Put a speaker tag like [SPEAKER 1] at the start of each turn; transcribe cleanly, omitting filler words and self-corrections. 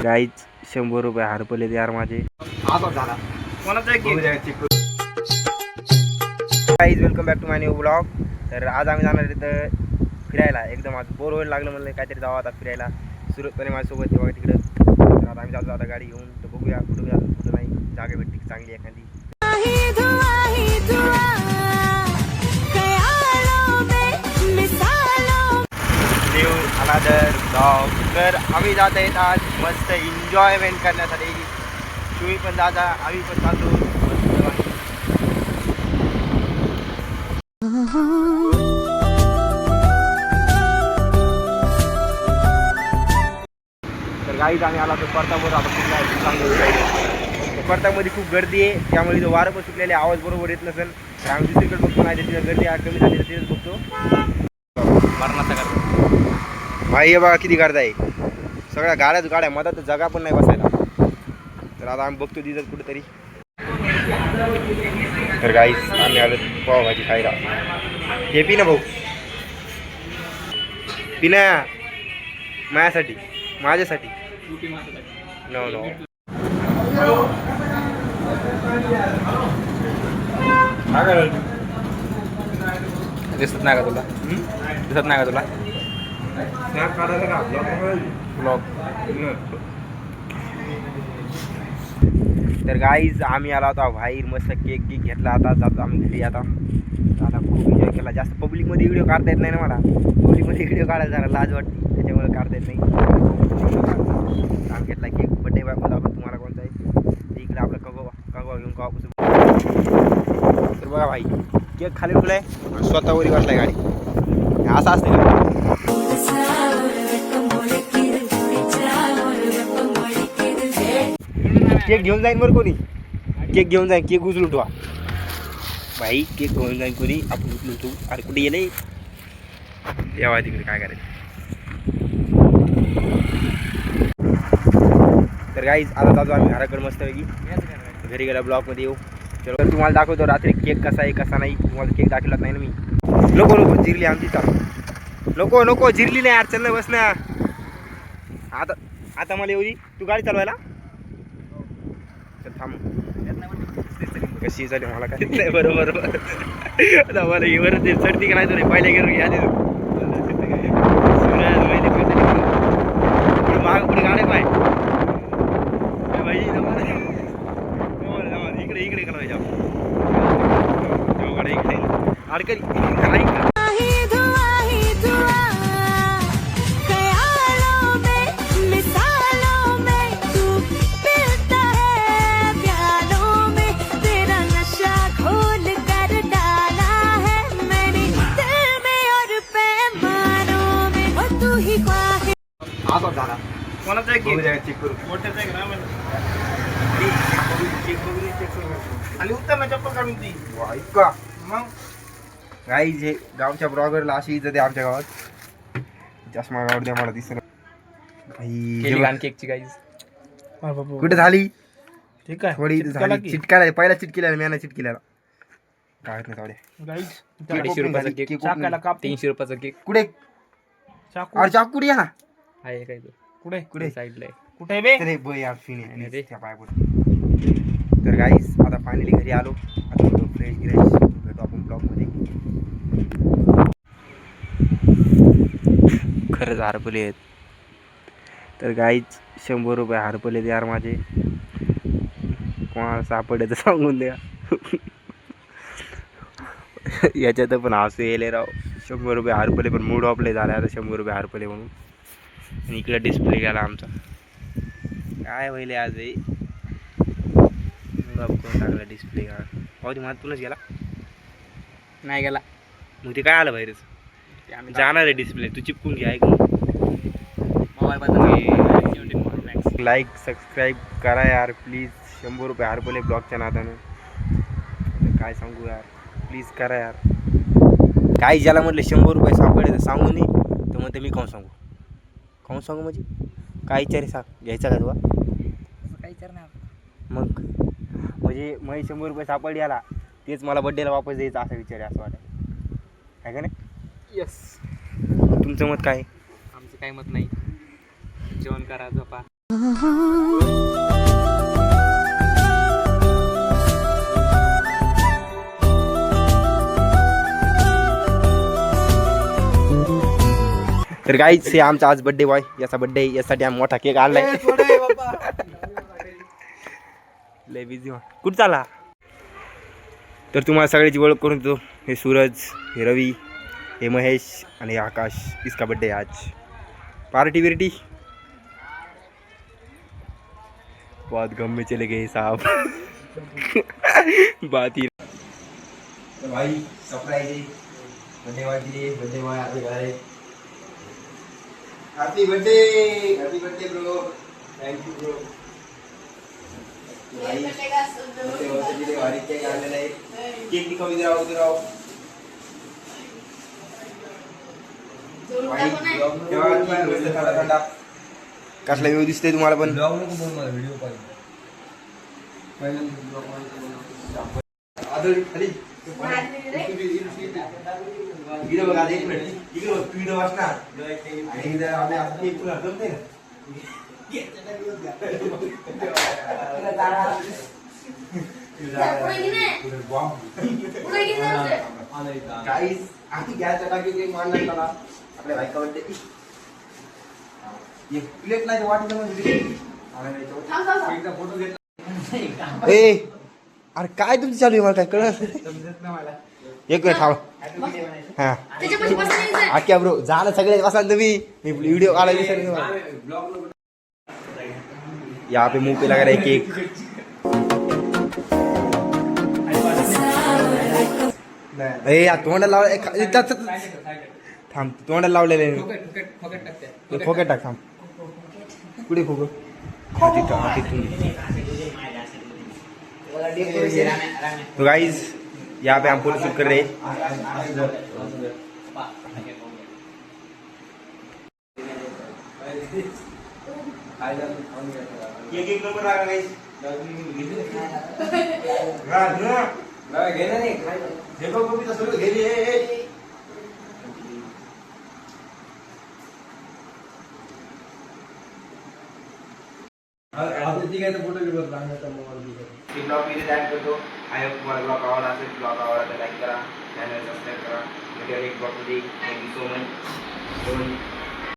[SPEAKER 1] गाईच 100 रुपये हरपले यार माझे. Guys welcome back to my new blog. तर आज आम्ही जाणार तिथं फिरायला. एकदम आज बोर व्हायला लागलं म्हणलं काहीतरी जावं आता फिरायला. सुरतपणे माझ्यासोबत तेव्हा तिकडं. तर आता आम्ही जातो आता गाडी घेऊन. तर बघूया कुठं नाही जागा भेटली चांगली एखादी. तर आम्ही जात आहेत आज मस्त एन्जॉयमेंट करण्यासाठी. तुम्ही पण जाता आम्ही पण जातो तर गाईच आम्ही आला तर परतावर आता परतामध्ये खूप गर्दी आहे. त्यामुळे जो वारं पण सुटलेले आवाज बरोबर येत नसेल तर आम्ही दुसरीकडे बघतो. नाही तर तिथं गर्दी कमी झाली तर तिथेच बघतो. मरणाचा करतो भाई. हे बघा किती गर्दी आहे. सगळ्या गाड्या मधात जागा पण नाही बसायला. तर आता आम्ही बघतो तिथं कुठेतरी. तर गाईस आम्ही आलो पावभाजी खायला. हे पी ना भाऊ, पी ना माझ्यासाठी माझ्यासाठी. नो नो दिसत नाही का तुला? दिसत नाही का तुला ब्लॉग? तर गाईज आम्ही आला होता बाहेर. मस्त केक घेतला. आता जातो आम्ही घरी. आता खूप एन्जॉय केला. जास्त पब्लिकमध्ये व्हिडिओ काढता येत नाही ना मला. पब्लिकमध्ये व्हिडिओ काढायला जरा लाज वाटते, त्याच्यामुळे काढता येत नाही. आम्ही घेतला केक. बड्डे बॉय पण दाखवतो तुम्हाला कोणता आहे. इकडे आपलं कगवा घेऊन कवापासून. तर बघा भाई केक खाली उठलाय स्वतःवरी बसलाय गाडी. असं असते का? केक घेऊन जाईन बरं कोणी. केक घेऊन जाईन. केक उचलून ठेवा भाई. केक घेऊन जाईन कोणी. आपण उचलून ठेवू. अरे कुठे गेले यावा तिकडे काय करायचं. तर गाईज आता जातो आम्ही घराकडे मस्तपैकी. घरी गेला ब्लॉकमध्ये येऊ. तर तुम्हाला दाखवतो रात्री केक कसा आहे कसा नाही. तुम्हाला केक दाखवलाच नाही ना मी. नको जिरली आमची चालू. नको जिरली नाही यार. चल बस ना. आता मला येऊ दे. तू गाडी चालवायला थांब. कशी झाली मला काय नाही. बरोबर आता मला एवढं ते चढती का नाही तर पहिल्या गेलो की आधी माग पुढे गाड्या पाय भाई. इकडे का नाही जाऊ गाडी इकडे अडकली. चेक करू मोठ्याच आहे ना आणि उत्तर ना चप्पल काढून ती ऐका. मग गाईज हे गावच्या ब्लॉगरला अशी इज्जत आहे आमच्या गावात. चष्मा गावात द्या मला दिसत भाई. केकची गाईज कुठे झाली? ठीक आहे थोडी झाली. चिटकायला पहिला चिटकेला मी चिटकेला काय नाही. जाऊ गाईज 250 रुपयाचा केक. 300 रुपयाचा केक. कुठे अरे चाकू कुठे आहे काय कुठे साईडला कुठे तर गाईस आता फायनली घरी आलो. आता फ्रेश भेटू आपण ब्लॉगमध्ये. खरंच हरपले आहेत. तर गाईच 100 रुपये हरपले यार माझे. कोणाला सापडे तर सांगून द्या. याच्यात पण हसू येले राव. 100 रुपये हरपले पण मूड ऑफले झाला आता 100 रुपये हरपले म्हणून. आणि इकडे डिस्प्ले गेला आमचा. काय होईल आज कोण टाकला डिस्प्ले का पाहू. माझ तुलाच गेला नाही गेला. मग ते काय आलं बाहेरच जाणार आहे डिस्प्ले. तू चिपकून घ्या. लाईक सबस्क्राईब करा यार प्लीज. 100 रुपये हरपले ब्लॉगच्या नादानं. काय सांगू यार प्लीज करा यार. काय ज्याला म्हटलं 100 रुपये सापडले तर सांगू नये तर म्हणते मी कोण सांगू म्हणजे काय विचार सांग घ्यायचा का तुला? काय विचार नाही मग म्हणजे 100 रुपये सापडले याला तेच मला बड्डेला वापस द्यायचं असा विचार आहे. असं वाटतं आहे का नाही?
[SPEAKER 2] यस.
[SPEAKER 1] तुमचं मत काय?
[SPEAKER 2] आमचं काही मत नाही. जेवण करा, झोपा.
[SPEAKER 1] तर गाईच हे आमचा आज बर्थडे बॉय, याचा बर्थडे, यासाठी आम्ही मोठा केक आणलाय. लय बिझी कुठं चाला? तर तुम्हाला सगळ्याची ओळख करून देतो. हे सूरज, हे रवी, हे महेश आणि हे आकाश. इसका बर्थडे आज. पार्टी बिर्टी बहुत गम में चले गए साहब. बात ही तो भाई सरप्राइज है. बर्थडे बॉय के लिए. बर्थडे बॉय आपके घर है. Happy birthday bro. Thank you bro. भाई बर्थडे वाली केक आलेला आहे. केक दिखाओ, इधर आओ, इधर आओ. कसला व्ह्यू दिसतोय तुम्हाला पण? आपल्या बायकावरती प्लेट नाही वाटत ए. अरे काय तुमची चालू आहे मला काय कळत. एक मिनिट थांब. हा आख्या ब्रो झालं सगळे बसाल तुम्ही. मी व्हिडिओ काढायला विसरलो. यहाँ पे मुंह पे लग रहा है केक. ए तोंडाला लावलं थांब. तोंडाला लावलेले खोके टाक. थांब कुठे खोक तो गाइस यहाँ पे हम फोटो शूट कर रहे हैं. एक नंबर आ गाइस. घेना नाही देखो कभी तो सुरू घेली है. ब्लॉग वीडियो लाईक करतो. आय होप तुम्हाला ब्लॉग आवडला असेल. ब्लॉग आवडला तर लाईक करा, चॅनल सबस्क्राईब करा. व्हिडिओ एक ब्लॉग मध्ये. Thank you so much.